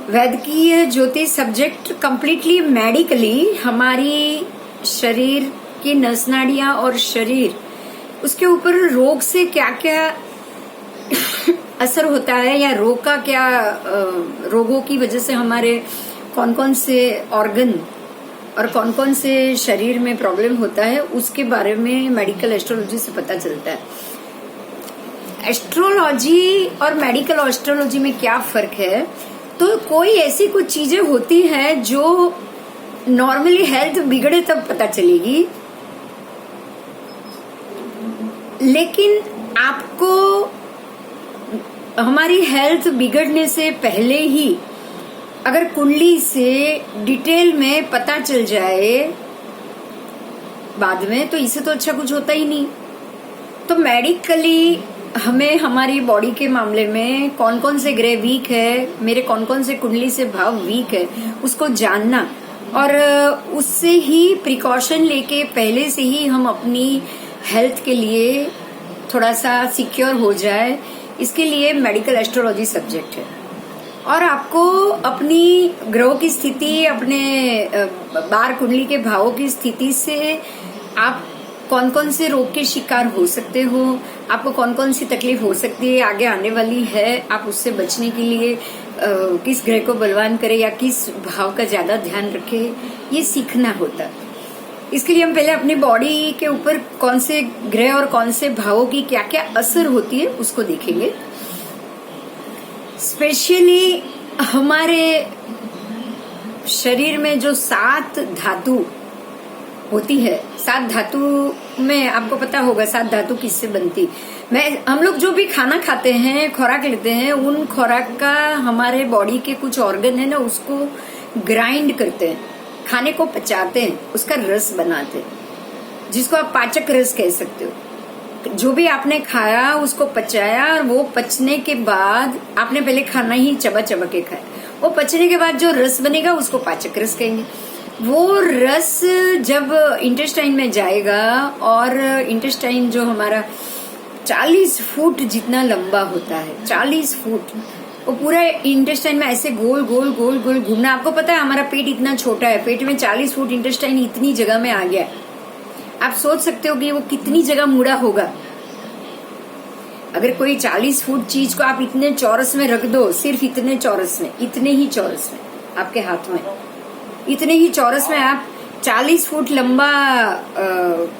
वैद्यकीय ज्योतिष subject completely medically हमारी शरीर की नस नाड़ियां और शरीर उसके ऊपर रोग से क्या क्या असर होता है या रोग का क्या रोगों की वजह से हमारे कौन कौन से ऑर्गन और कौन कौन से शरीर में प्रॉब्लम होता है उसके बारे में मेडिकल एस्ट्रोलॉजी से पता चलता है। एस्ट्रोलॉजी और मेडिकल एस्ट्रोलॉजी में क्या फर्क है, तो कोई ऐसी कुछ चीजें होती हैं जो नॉर्मली हेल्थ बिगड़े तब पता चलेगी, लेकिन आपको हमारी हेल्थ बिगड़ने से पहले ही अगर कुंडली से डिटेल में पता चल जाए बाद में, तो इससे तो अच्छा कुछ होता ही नहीं। तो मेडिकली हमें हमारी बॉडी के मामले में कौन कौन से ग्रह वीक है, मेरे कौन कौन से कुंडली से भाव वीक है, उसको जानना और उससे ही प्रिकॉशन लेके पहले से ही हम अपनी हेल्थ के लिए थोड़ा सा सिक्योर हो जाए, इसके लिए मेडिकल एस्ट्रोलॉजी सब्जेक्ट है। और आपको अपनी ग्रहों की स्थिति, अपने बार कुंडली के भावों की स्थिति से आप कौन कौन से रोग के शिकार हो सकते हो, आपको कौन कौन सी तकलीफ हो सकती है, आगे आने वाली है, आप उससे बचने के लिए किस ग्रह को बलवान करें या किस भाव का ज्यादा ध्यान रखें, ये सीखना होता है। इसके लिए हम पहले अपनी बॉडी के ऊपर कौन से ग्रह और कौन से भावों की क्या क्या असर होती है उसको देखेंगे। स्पेशली हमारे शरीर में जो 7 धातु होती है, 7 धातु में आपको पता होगा 7 धातु किससे बनती। हम लोग जो भी खाना खाते हैं, खुराक लेते हैं, उन खुराक का हमारे बॉडी के कुछ ऑर्गन है ना, उसको ग्राइंड करते हैं, खाने को पचाते हैं, उसका रस बनाते हैं, जिसको आप पाचक रस कह सकते हो। जो भी आपने खाया उसको पचाया और वो पचने के बाद आपने पहले खाना ही चबा चबा के खाया, वो पचने के बाद जो रस बनेगा उसको पाचक रस कहेंगे। वो रस जब इंटेस्टाइन में जाएगा और इंटेस्टाइन जो हमारा 40 फुट जितना लंबा होता है, 40 फुट, वो पूरा इंटेस्टाइन में ऐसे गोल गोल गोल गोल घूमना। आपको पता है हमारा पेट इतना छोटा है, पेट में 40 फुट इंटेस्टाइन इतनी जगह में आ गया है। आप सोच सकते हो कि वो कितनी जगह मुड़ा होगा। अगर कोई 40 फुट चीज को आप इतने चौरस में रख दो, सिर्फ इतने चौरस में, इतने ही चौरस में आपके हाथ में, इतने ही चौरस में आप 40 फुट लंबा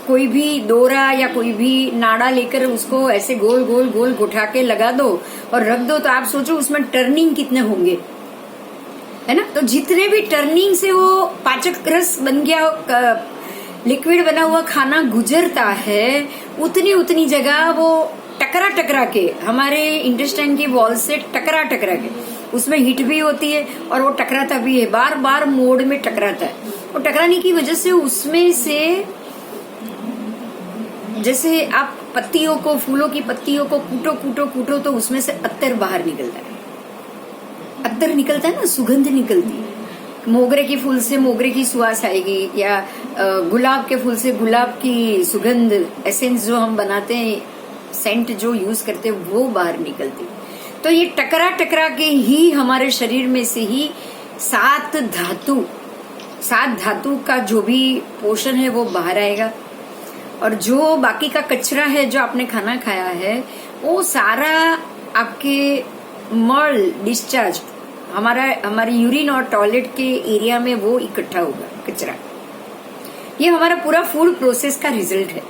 कोई भी डोरा या कोई भी नाड़ा लेकर उसको ऐसे गोल गोल गोल उठा के लगा दो और रख दो, तो आप सोचो उसमें टर्निंग कितने होंगे, है ना। तो जितने भी टर्निंग से वो पाचक रस बन गया, लिक्विड बना हुआ खाना गुजरता है, उतनी उतनी जगह वो टकरा टकरा के हमारे इंटेस्टाइन की वॉल से टकरा टकरा के, उसमें हीट भी होती है और वो टकराता भी है, बार बार मोड में टकराता है। वो टकराने की वजह से उसमें से जैसे आप पत्तियों को, फूलों की पत्तियों को कूटो कूटो कूटो तो उसमें से अत्तर बाहर निकलता है। अत्तर निकलता है ना, सुगंध निकलती है। मोगरे के फूल से मोगरे की सुवास आएगी, या गुलाब के फूल से गुलाब की सुगंध, एसेंस जो हम बनाते हैं, सेंट जो यूज करते हैं, वो बाहर निकलती। तो ये टकरा टकरा के ही हमारे शरीर में से ही 7 धातु का जो भी पोषण है वो बाहर आएगा, और जो बाकी का कचरा है जो आपने खाना खाया है वो सारा आपके मल डिस्चार्ज, हमारी यूरिन और टॉयलेट के एरिया में वो इकट्ठा होगा कचरा। ये हमारा पूरा फूड प्रोसेस का रिजल्ट है।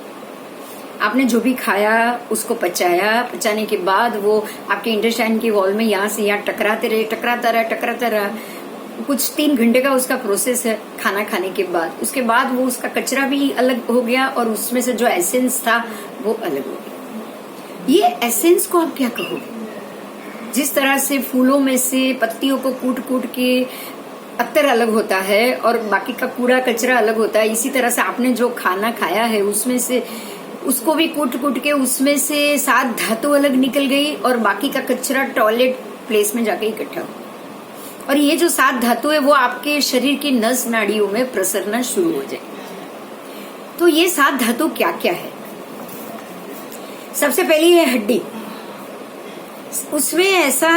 आपने जो भी खाया उसको पचाया, पचाने के बाद वो आपके इंटेस्टाइन की वॉल में यहाँ से यहाँ टकराता रहा। कुछ 3 घंटे का उसका प्रोसेस है खाना खाने के बाद। उसके बाद वो उसका कचरा भी अलग हो गया और उसमें से जो एसेंस था वो अलग हो गया। ये एसेंस को आप क्या कहोगे? जिस तरह से फूलों में से पत्तियों को कूट कूट के अत्तर अलग होता है और बाकी का कूड़ा कचरा अलग होता है, इसी तरह से आपने जो खाना खाया है उसमें से उसको भी कूट कूट के उसमें से 7 धातु अलग निकल गई और बाकी का कचरा टॉयलेट प्लेस में जाके इकट्ठा हो। और ये जो 7 धातु है वो आपके शरीर की नस नाड़ियों में प्रसरना शुरू हो जाए। तो ये 7 धातु क्या क्या है? सबसे पहली है हड्डी। उसमें ऐसा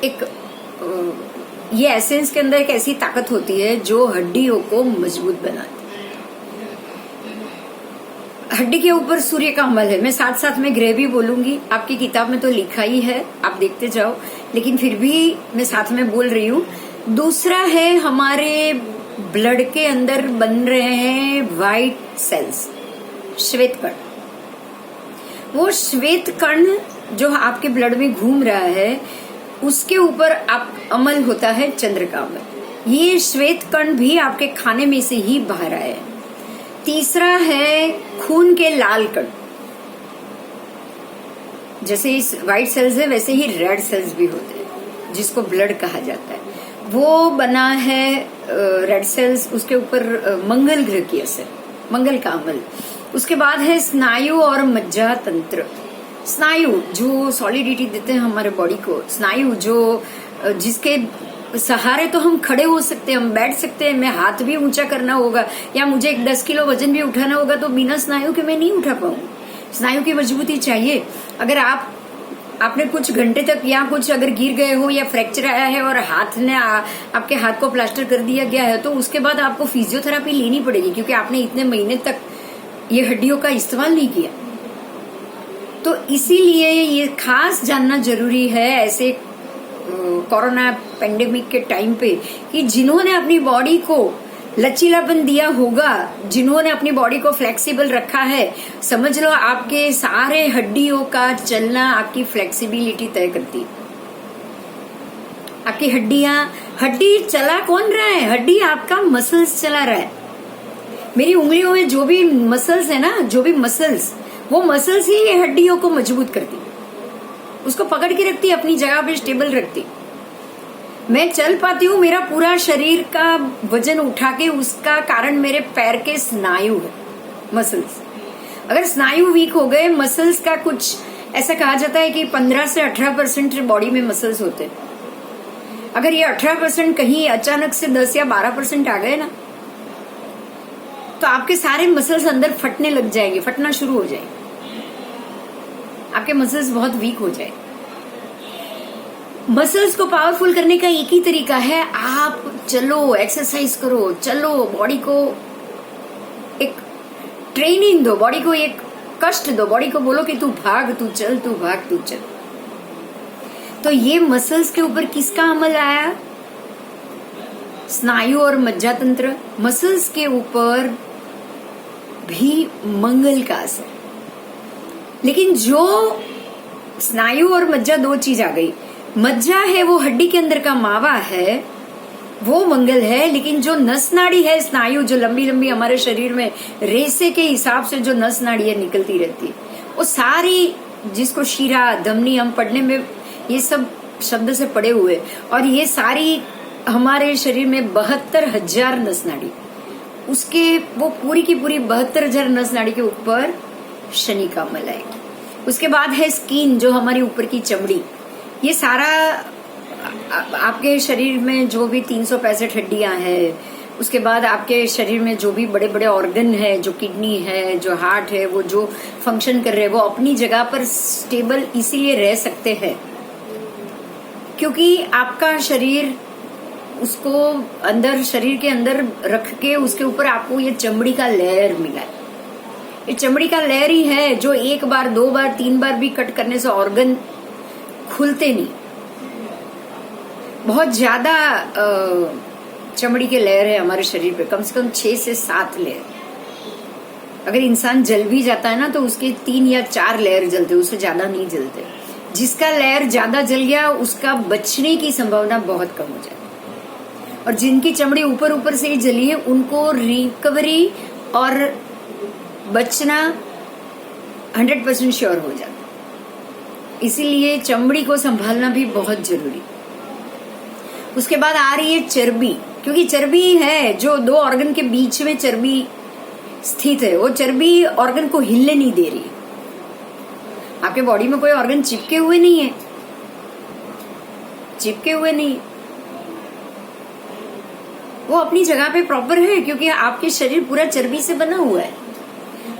एक ये एसेंस के अंदर एक ऐसी ताकत होती है जो हड्डियों को मजबूत बनाती है। हड्डी के ऊपर सूर्य का अमल है। मैं साथ साथ में ग्रह भी बोलूंगी, आपकी किताब में तो लिखा ही है, आप देखते जाओ, लेकिन फिर भी मैं साथ में बोल रही हूँ। दूसरा है हमारे ब्लड के अंदर बन रहे हैं व्हाइट सेल्स, श्वेत कण। वो श्वेत कण जो आपके ब्लड में घूम रहा है उसके ऊपर आप अमल होता है चंद्र का अमल। ये श्वेत कण भी आपके खाने में से ही बाहर आए हैं। तीसरा है खून के लाल कण। जैसे इस व्हाइट सेल्स है वैसे ही रेड सेल्स भी होते हैं जिसको ब्लड कहा जाता है। वो बना है रेड सेल्स, उसके ऊपर मंगल ग्रह की असर, मंगल का अमल। उसके बाद है स्नायु और मज्जा तंत्र। स्नायु जो सॉलिडिटी देते हैं हमारे बॉडी को, स्नायु जो जिसके सहारे तो हम खड़े हो सकते हैं, हम बैठ सकते हैं, मैं हाथ भी ऊंचा करना होगा या मुझे 10 किलो वजन भी उठाना होगा तो बिना स्नायु के मैं नहीं उठा पाऊंगी। स्नायु की मजबूती चाहिए। अगर आपने कुछ घंटे तक या कुछ अगर गिर गए हो या फ्रैक्चर आया है और हाथ ने आपके हाथ को प्लास्टर कर दिया गया है तो उसके बाद आपको फिजियोथेरापी लेनी पड़ेगी क्योंकि आपने इतने महीने तक ये हड्डियों का इस्तेमाल नहीं किया। तो इसीलिए ये खास जानना जरूरी है ऐसे कोरोना पेंडेमिक के टाइम पे कि जिन्होंने अपनी बॉडी को लचीलापन दिया होगा, जिन्होंने अपनी बॉडी को फ्लेक्सिबल रखा है, समझ लो आपके सारे हड्डियों का चलना आपकी फ्लेक्सिबिलिटी तय करती। आपकी हड्डी चला कौन रहा है? हड्डी आपका मसल्स चला रहा है। मेरी उंगलियों में जो भी मसल्स है ना, जो भी मसल्स, वो मसल्स ही ये हड्डियों को मजबूत करती, उसको पकड़ के रखती, अपनी जगह पे स्टेबल रखती। मैं चल पाती हूँ, मेरा पूरा शरीर का वजन उठा के, उसका कारण मेरे पैर के स्नायु है, मसल्स। अगर स्नायु वीक हो गए, मसल्स का कुछ ऐसा कहा जाता है कि 15 से 18% बॉडी में मसल्स होते हैं। अगर ये 18% कहीं अचानक से 10 या 12% आ गए ना तो आपके सारे मसल्स अंदर फटने लग जाएंगे, फटना शुरू हो जाएंगे, आपके मसल्स बहुत वीक हो जाए। मसल्स को पावरफुल करने का एक ही तरीका है, आप चलो, एक्सरसाइज करो, चलो, बॉडी को एक ट्रेनिंग दो, बॉडी को एक कष्ट दो, बॉडी को बोलो कि तू भाग, तू चल, तू भाग, तू चल। तो ये मसल्स के ऊपर किसका अमल आया? स्नायु और मज्जा तंत्र। मसल्स के ऊपर भी मंगल का असर। लेकिन जो स्नायु और मज्जा दो चीज आ गई। मज्जा है वो हड्डी के अंदर का मावा है, वो मंगल है। लेकिन जो नस नाड़ी है, स्नायु जो लंबी लंबी हमारे शरीर में रेसे के हिसाब से जो नस नाड़ियां निकलती रहती है, वो सारी, जिसको शीरा धमनी हम पढ़ने में ये सब शब्द से पढ़े हुए, और ये सारी हमारे शरीर में 72,000 नस नाड़ी, उसके वो पूरी की पूरी 72,000 नस नाड़ी के ऊपर शनि का अमल आएगा। उसके बाद है स्किन, जो हमारी ऊपर की चमड़ी। ये सारा आपके शरीर में जो भी 365 हड्डियां हैं, उसके बाद आपके शरीर में जो भी बड़े बड़े ऑर्गन है, जो किडनी है, जो हार्ट है, वो जो फंक्शन कर रहे हैं, वो अपनी जगह पर स्टेबल इसीलिए रह सकते हैं क्योंकि आपका शरीर उसको अंदर, शरीर के अंदर रख के उसके ऊपर आपको ये चमड़ी का लेयर मिला है। ये चमड़ी का लेयर ही है जो 1 बार 2 बार 3 बार भी कट करने से ऑर्गन खुलते नहीं। बहुत ज्यादा चमड़ी के लेयर है हमारे शरीर पे, कम से कम 6 से 7 लेयर। अगर इंसान जल भी जाता है ना तो उसके 3 या 4 लेयर जलते, उससे ज्यादा नहीं जलते। जिसका लेयर ज्यादा जल गया उसका बचने की संभावना बहुत कम हो जाती है, और जिनकी चमड़ी ऊपर ऊपर से ही जली है उनको रिकवरी और बचना 100% श्योर हो जाता। इसीलिए चमड़ी को संभालना भी बहुत जरूरी। उसके बाद आ रही है चर्बी, क्योंकि चर्बी है जो 2 ऑर्गन के बीच में चर्बी स्थित है। वो चर्बी ऑर्गन को हिलने नहीं दे रही है। आपके बॉडी में कोई ऑर्गन चिपके हुए नहीं है, चिपके हुए नहीं, वो अपनी जगह पे प्रॉपर है क्योंकि आपके शरीर पूरा चर्बी से बना हुआ है।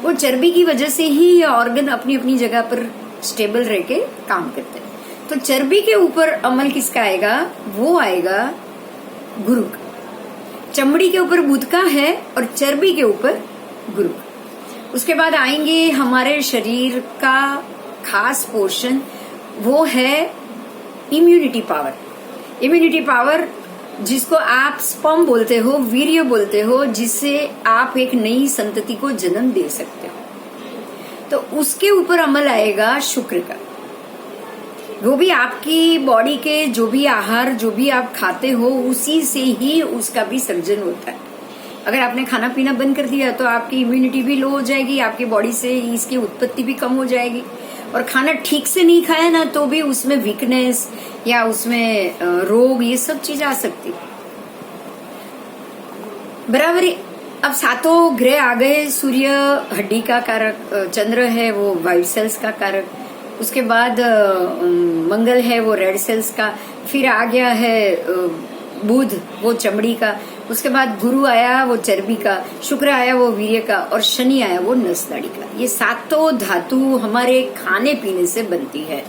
वो चर्बी की वजह से ही ये ऑर्गन अपनी अपनी जगह पर स्टेबल रह के काम करते हैं। तो चर्बी के ऊपर अमल किसका आएगा? वो आएगा गुरु का। चमड़ी के ऊपर बुध का है और चर्बी के ऊपर गुरु का। उसके बाद आएंगे हमारे शरीर का खास पोर्शन, वो है इम्यूनिटी पावर। इम्यूनिटी पावर जिसको आप स्पर्म बोलते हो, वीर्य बोलते हो, जिससे आप एक नई संतति को जन्म दे सकते हो। तो उसके ऊपर अमल आएगा शुक्र का। वो भी आपकी बॉडी के जो भी आहार, जो भी आप खाते हो, उसी से ही उसका भी सर्जन होता है। अगर आपने खाना पीना बंद कर दिया तो आपकी इम्यूनिटी भी लो हो जाएगी, आपकी बॉडी से इसकी उत्पत्ति भी कम हो जाएगी। और खाना ठीक से नहीं खाया ना तो भी उसमें वीकनेस या उसमें रोग, ये सब चीज आ सकती बराबर। अब सातों ग्रह आ गए। सूर्य हड्डी का कारक, चंद्र है वो वाइट सेल्स का कारक, उसके बाद मंगल है वो रेड सेल्स का, फिर आ गया है बुध वो चमड़ी का, उसके बाद गुरु आया वो चर्बी का, शुक्र आया वो वीर्य का, और शनि आया वो नस नाड़ी का। ये सातों धातु हमारे खाने पीने से बनती है।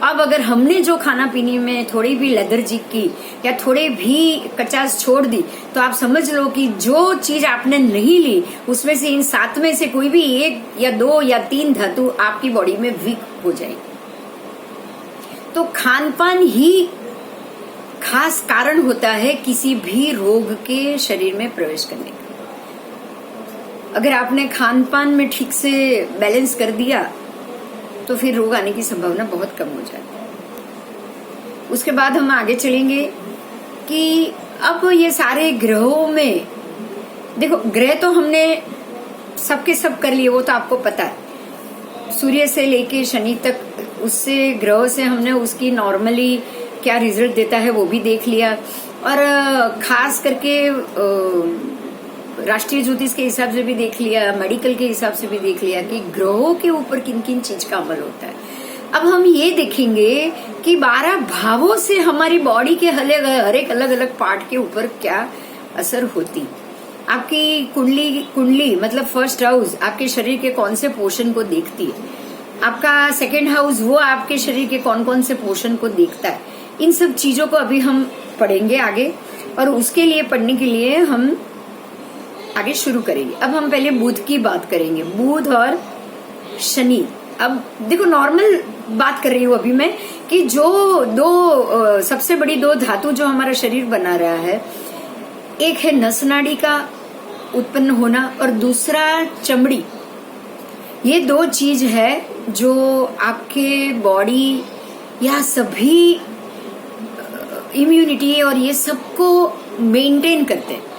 अब अगर हमने जो खाना पीने में थोड़ी भी लेथर्जी की या थोड़े भी कचास छोड़ दी तो आप समझ लो कि जो चीज आपने नहीं ली उसमें से, इन सात में से कोई भी एक या दो या तीन धातु आपकी बॉडी में वीक हो जाएगी। तो खान पान ही खास कारण होता है किसी भी रोग के शरीर में प्रवेश करने का। अगर आपने खान पान में ठीक से बैलेंस कर दिया तो फिर रोग आने की संभावना बहुत कम हो जाती है। उसके बाद हम आगे चलेंगे कि अब ये सारे ग्रहों में देखो, ग्रह तो हमने सबके सब कर लिए, वो तो आपको पता है। सूर्य से लेके शनि तक, उससे ग्रहों से हमने उसकी नॉर्मली क्या रिजल्ट देता है वो भी देख लिया। और खास करके राष्ट्रीय ज्योतिष के हिसाब से भी देख लिया, मेडिकल के हिसाब से भी देख लिया कि ग्रहों के ऊपर किन किन चीज का अमल होता है। अब हम ये देखेंगे कि 12 भावों से हमारी बॉडी के हर एक अलग अलग पार्ट के ऊपर क्या असर होती। आपकी कुंडली मतलब फर्स्ट हाउस आपके शरीर के कौन से पोर्शन को देखती है, आपका सेकेंड हाउस वो आपके शरीर के कौन कौन से पोर्शन को देखता है। इन सब चीजों को अभी हम पढ़ेंगे आगे, और उसके लिए पढ़ने के लिए हम आगे शुरू करेंगे। अब हम पहले बुध की बात करेंगे, बुध और शनि। अब देखो, नॉर्मल बात कर रही हूँ अभी मैं कि जो दो सबसे बड़ी दो धातु जो हमारा शरीर बना रहा है, एक है नस नाड़ी का उत्पन्न होना और दूसरा चमड़ी। ये दो चीज है जो आपके बॉडी या सभी इम्यूनिटी और ये सबको मेंटेन करते हैं।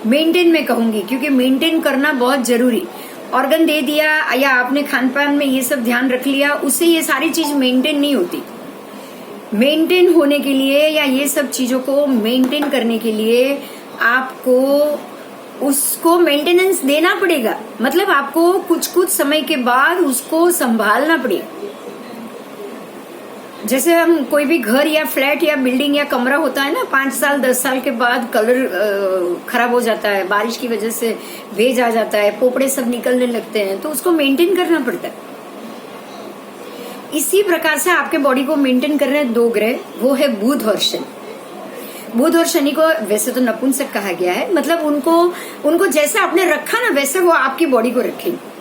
मेंटेन मैं कहूंगी क्योंकि मेंटेन करना बहुत जरूरी। ऑर्गन दे दिया या आपने खान पान में ये सब ध्यान रख लिया, उससे ये सारी चीज मेंटेन नहीं होती। मेंटेन होने के लिए या ये सब चीजों को मेंटेन करने के लिए आपको उसको मेंटेनेंस देना पड़ेगा। मतलब आपको कुछ कुछ समय के बाद उसको संभालना पड़ेगा। जैसे हम कोई भी घर या फ्लैट या बिल्डिंग या कमरा होता है ना, 5 साल 10 साल के बाद कलर खराब हो जाता है, बारिश की वजह से भेज आ जाता है, पोपड़े सब निकलने लगते हैं, तो उसको मेंटेन करना पड़ता है। इसी प्रकार से आपके बॉडी को मेंटेन कर रहे हैं दो ग्रह, वो है बुध और शनि। बुध और शनि को वैसे तो नपुंसक कहा गया है, मतलब उनको जैसा आपने रखा ना वैसे वो आपकी बॉडी को रखेंगे।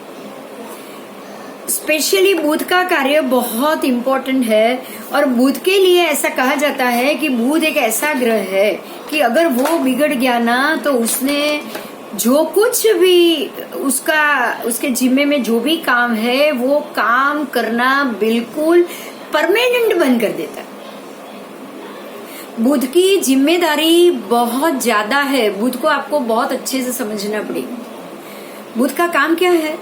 स्पेशली बुध का कार्य बहुत इम्पोर्टेंट है, और बुध के लिए ऐसा कहा जाता है कि बुध एक ऐसा ग्रह है कि अगर वो बिगड़ गया ना तो उसने जो कुछ भी उसके जिम्मे में जो भी काम है वो काम करना बिल्कुल परमानेंट बंद कर देता है। बुध की जिम्मेदारी बहुत ज्यादा है, बुध को आपको बहुत अच्छे से समझना पड़ेगा। बुध का काम क्या है?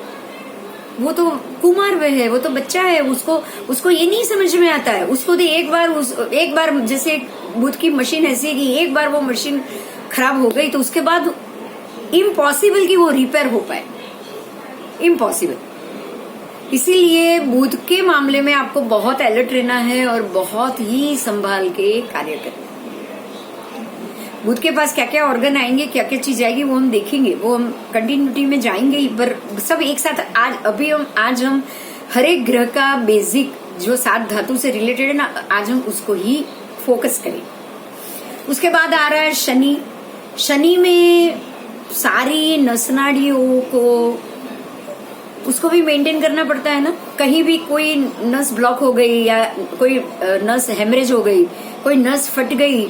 वो तो कुमार वह है, वो तो बच्चा है, उसको ये नहीं समझ में आता है। उसको तो एक बार जैसे बुध की मशीन ऐसी है कि एक बार वो मशीन खराब हो गई तो उसके बाद इम्पॉसिबल कि वो रिपेयर हो पाए, इम्पॉसिबल। इसीलिए बुध के मामले में आपको बहुत अलर्ट रहना है और बहुत ही संभाल के कार्य करना। बुध के पास क्या क्या ऑर्गन आएंगे, क्या क्या चीज आएगी, वो हम देखेंगे, वो हम कंटिन्यूटी में जाएंगे, पर सब एक साथ आज हम हर एक ग्रह का बेसिक जो 7 धातु से रिलेटेड है ना, आज हम उसको ही फोकस करें। उसके बाद आ रहा है शनि। शनि में सारी नस नाड़ियों को उसको भी मेंटेन करना पड़ता है ना। कहीं भी कोई नस ब्लॉक हो गई या कोई नस हेमरेज हो गई, कोई नस फट गई,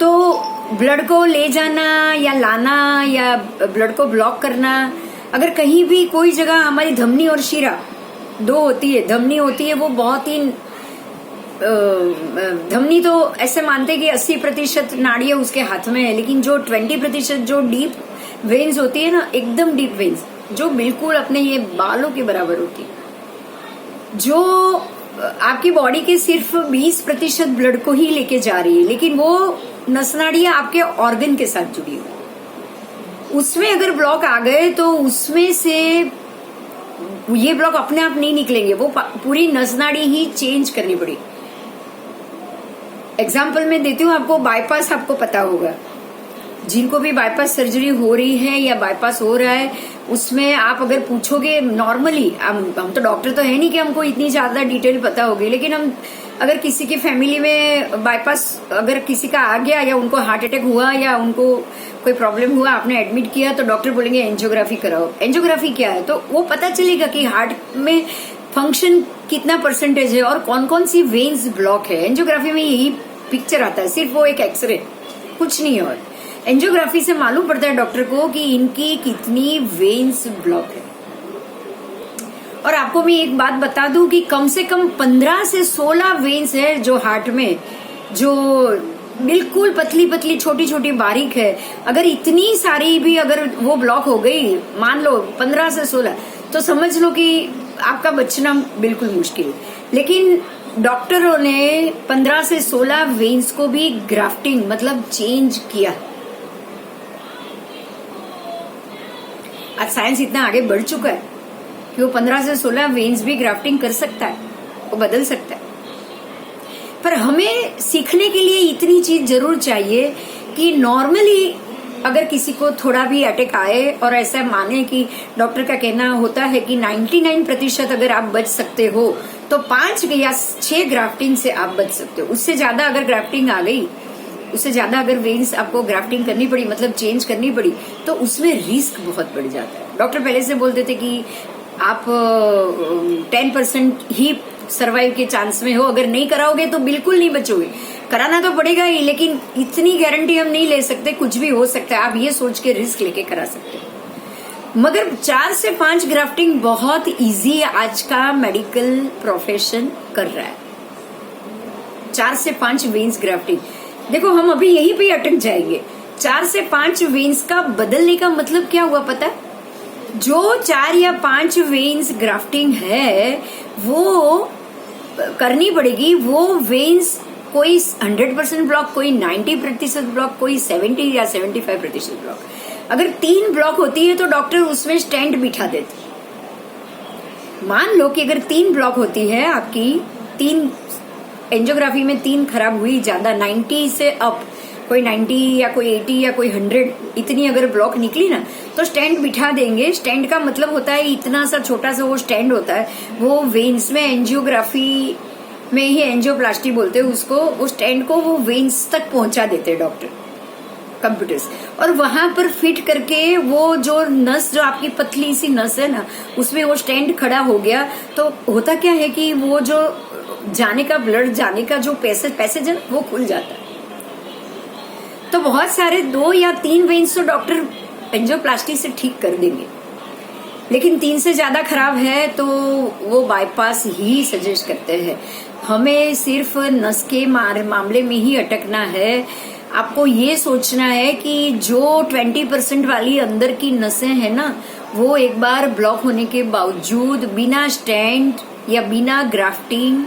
तो ब्लड को ले जाना या लाना या ब्लड को ब्लॉक करना। अगर कहीं भी कोई जगह हमारी धमनी और शिरा दो होती है, धमनी होती है वो बहुत ही धमनी तो ऐसे मानते कि 80% नाड़ियां उसके हाथ में है, लेकिन जो 20% जो डीप वेन्स होती है ना, एकदम डीप वेन्स जो बिल्कुल अपने ये बालों के बराबर होती है, जो आपकी बॉडी के सिर्फ 20% ब्लड को ही लेके जा रही है, लेकिन वो नस नाड़ियां आपके ऑर्गन के साथ जुड़ी हुई। उसमें अगर ब्लॉक आ गए तो उसमें से ये ब्लॉक अपने आप नहीं निकलेंगे, वो पूरी नस नाड़ी ही चेंज करनी पड़ेगी। एग्जाम्पल मैं देती हूँ आपको, बाईपास आपको पता होगा, जिनको भी बाईपास सर्जरी हो रही है या बाईपास हो रहा है, उसमें आप अगर पूछोगे नॉर्मली, हम तो डॉक्टर तो है नहीं कि हमको इतनी ज्यादा डिटेल पता होगी, लेकिन हम अगर किसी की फैमिली में बाईपास अगर किसी का आ गया या उनको हार्ट अटैक हुआ या उनको कोई प्रॉब्लम हुआ, आपने एडमिट किया, तो डॉक्टर बोलेंगे एंजियोग्राफी कराओ। एंजियोग्राफी क्या है, तो वो पता चलेगा कि हार्ट में फंक्शन कितना परसेंटेज है और कौन कौन सी वेन्स ब्लॉक है। एंजियोग्राफी में यही पिक्चर आता है, सिर्फ वो एक एक्सरे, कुछ नहीं। और एंजियोग्राफी से मालूम पड़ता है डॉक्टर को कि इनकी कितनी वेन्स ब्लॉक है। और आपको मैं एक बात बता दूं कि कम से कम 15 से 16 वेन्स है जो हार्ट में, जो बिल्कुल पतली पतली छोटी छोटी बारीक है। अगर इतनी सारी भी अगर वो ब्लॉक हो गई, मान लो 15 से 16, तो समझ लो कि आपका बचना बिल्कुल मुश्किल। लेकिन डॉक्टरों ने 15 से 16 वेन्स को भी ग्राफ्टिंग मतलब चेंज किया। आज साइंस इतना आगे बढ़ चुका है कि वो 15 से 16 वेन्स भी ग्राफ्टिंग कर सकता है, वो बदल सकता है। पर हमें सीखने के लिए इतनी चीज जरूर चाहिए कि नॉर्मली अगर किसी को थोड़ा भी अटैक आए और ऐसा माने कि डॉक्टर का कहना होता है कि 99% अगर आप बच सकते हो तो 5 या 6 ग्राफ्टिंग से आप बच सकते हो। उससे ज्यादा अगर ग्राफ्टिंग आ गई, उससे ज्यादा अगर वेन्स आपको ग्राफ्टिंग करनी पड़ी, मतलब चेंज करनी पड़ी, तो उसमें रिस्क बहुत बढ़ जाता है। डॉक्टर पहले से बोलते थे कि आप 10% ही सर्वाइव के चांस में हो, अगर नहीं कराओगे तो बिल्कुल नहीं बचोगे। कराना तो पड़ेगा ही, लेकिन इतनी गारंटी हम नहीं ले सकते, कुछ भी हो सकता है। आप ये सोच के रिस्क लेके करा सकते हो। मगर 4 से 5 ग्राफ्टिंग बहुत इजी आज का मेडिकल प्रोफेशन कर रहा है। 4 से 5 वेन्स ग्राफ्टिंग, देखो हम अभी यहीं पे अटक जाएंगे। 4 से 5 वेन्स का बदलने का मतलब क्या हुआ पता है? जो 4 या 5 वेन्स ग्राफ्टिंग है वो करनी पड़ेगी। वो वेन्स कोई 100% ब्लॉक, कोई 90% ब्लॉक, कोई 70 या 75% ब्लॉक। अगर 3 ब्लॉक होती है तो डॉक्टर उसमें स्टेंट बिठा देते। मान लो कि अगर 3 ब्लॉक होती है आपकी, 3 एंजियोग्राफी में 3 खराब हुई, ज्यादा 90 से अप, कोई 90 या कोई 80 या कोई 100, इतनी अगर ब्लॉक निकली ना तो स्टेंट बिठा देंगे। स्टेंट का मतलब होता है इतना सा छोटा सा वो स्टेंट होता है, वो वेन्स में, एंजियोग्राफी में ही एंजियोप्लास्टी बोलते हैं उसको, वो स्टेंट को वो वेन्स तक पहुंचा देते हैं डॉक्टर कंप्यूटर्स, और वहां पर फिट करके वो जो नस, जो आपकी पतली सी नस है ना, उसमें वो स्टेंट खड़ा हो गया। तो होता क्या है कि वो जो जाने का, ब्लड जाने का जो पैसेज है वो खुल जाता है। तो बहुत सारे 2 या 3 वेन्स तो डॉक्टर एंजियोप्लास्टी से ठीक कर देंगे, लेकिन 3 से ज्यादा खराब है तो वो बाईपास ही सजेस्ट करते हैं। हमें सिर्फ नस के मामले में ही अटकना है। आपको ये सोचना है कि जो 20% वाली अंदर की नसें हैं ना, वो एक बार ब्लॉक होने के बावजूद बिना स्टेंट या बिना ग्राफ्टिंग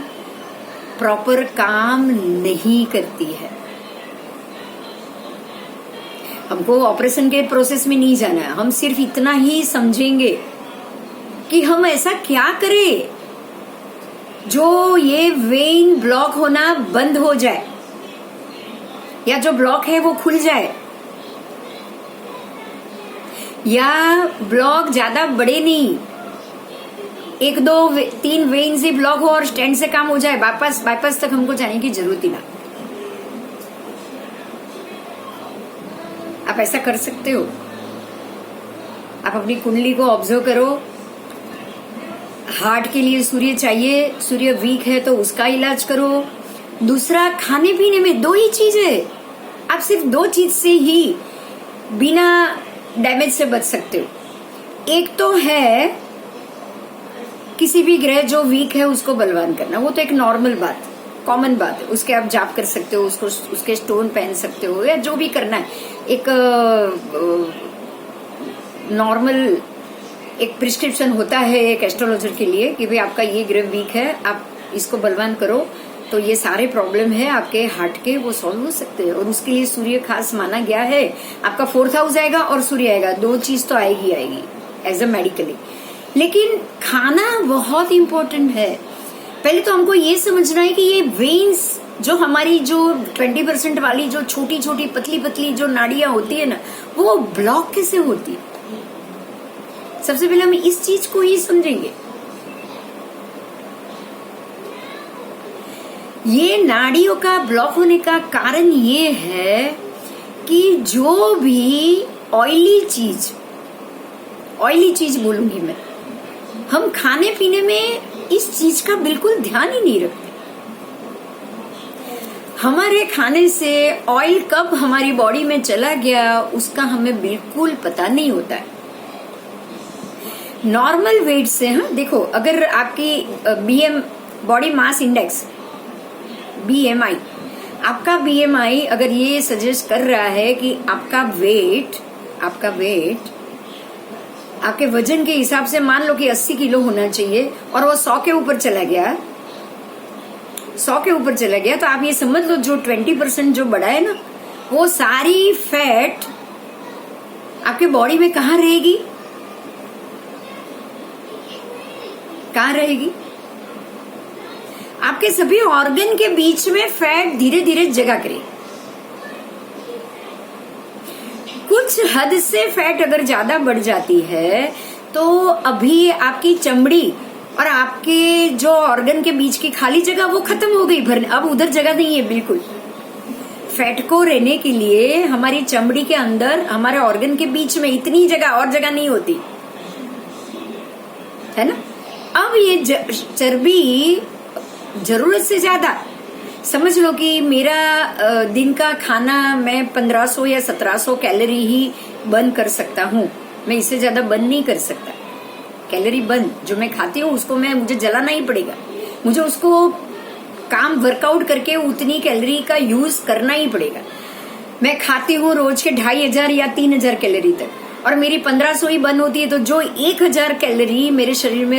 प्रॉपर काम नहीं करती है। हमको ऑपरेशन के प्रोसेस में नहीं जाना है, हम सिर्फ इतना ही समझेंगे कि हम ऐसा क्या करें जो ये वेन ब्लॉक होना बंद हो जाए, या जो ब्लॉक है वो खुल जाए, या ब्लॉक ज्यादा बड़े नहीं, 1, 2, 3 वेन से ब्लॉक हो और स्टेंट से काम हो जाए, बाईपास तक हमको जाने की जरूरत ही ना। आप ऐसा कर सकते हो। आप अपनी कुंडली को ऑब्जर्व करो। हार्ट के लिए सूर्य चाहिए, सूर्य वीक है तो उसका इलाज करो। दूसरा, खाने पीने में 2 ही चीज है, आप सिर्फ 2 चीज से ही बिना डैमेज से बच सकते हो। एक तो है किसी भी ग्रह जो वीक है उसको बलवान करना, वो तो एक नॉर्मल बात, कॉमन बात है, उसके आप जाप कर सकते हो, उसको उसके स्टोन पहन सकते हो या जो भी करना है। एक नॉर्मल एक प्रिस्क्रिप्शन होता है एक एस्ट्रोलॉजर के लिए कि भाई आपका ये ग्रह वीक है, आप इसको बलवान करो तो ये सारे प्रॉब्लम है आपके हार्ट के वो सॉल्व हो सकते हैं। और उसके लिए सूर्य खास माना गया है। आपका 4th हाउस आएगा और सूर्य आएगा, 2 चीज तो आएगी एज अ मेडिकली। लेकिन खाना बहुत इंपॉर्टेंट है। पहले तो हमको ये समझना है कि ये वेन्स जो हमारी जो 20% वाली जो छोटी छोटी पतली पतली जो नाड़ियां होती है ना, वो ब्लॉक कैसे होती है। सबसे पहले हम इस चीज को ही समझेंगे। ये नाड़ियों का ब्लॉक होने का कारण ये है कि जो भी ऑयली चीज बोलूंगी मैं, हम खाने पीने में इस चीज का बिल्कुल ध्यान ही नहीं रखते। हमारे खाने से ऑयल कब हमारी बॉडी में चला गया उसका हमें बिल्कुल पता नहीं होता है। नॉर्मल वेट से, हाँ देखो, अगर आपकी बॉडी मास इंडेक्स BMI, आपका BMI अगर ये सजेस्ट कर रहा है कि आपका वेट आपके वजन के हिसाब से मान लो कि 80 किलो होना चाहिए और वो 100 के ऊपर चला गया, तो आप ये समझ लो जो 20% जो बढ़ा है ना, वो सारी फैट आपके बॉडी में कहाँ रहेगी? आपके सभी ऑर्गन के बीच में फैट धीरे धीरे जगह करेगी। कुछ हद से फैट अगर ज्यादा बढ़ जाती है तो अभी आपकी चमड़ी और आपके जो ऑर्गन के बीच की खाली जगह वो खत्म हो गई भरने, अब उधर जगह नहीं है बिल्कुल। फैट को रहने के लिए हमारी चमड़ी के अंदर हमारे ऑर्गन के बीच में इतनी जगह और जगह नहीं होती है ना। अब ये चर्बी जरूरत से ज्यादा, समझ लो कि मेरा दिन का खाना मैं 1500 या 1700 कैलोरी ही बर्न कर सकता हूँ, मैं इससे ज्यादा बर्न नहीं कर सकता। कैलोरी बर्न जो मैं खाती हूँ उसको मुझे जलाना ही पड़ेगा, मुझे उसको काम वर्कआउट करके उतनी कैलोरी का यूज करना ही पड़ेगा। मैं खाती हूँ रोज के 2500 या 3000 कैलोरी तक और मेरी 1500 ही बर्न होती है, तो जो 1000 कैलोरी मेरे शरीर में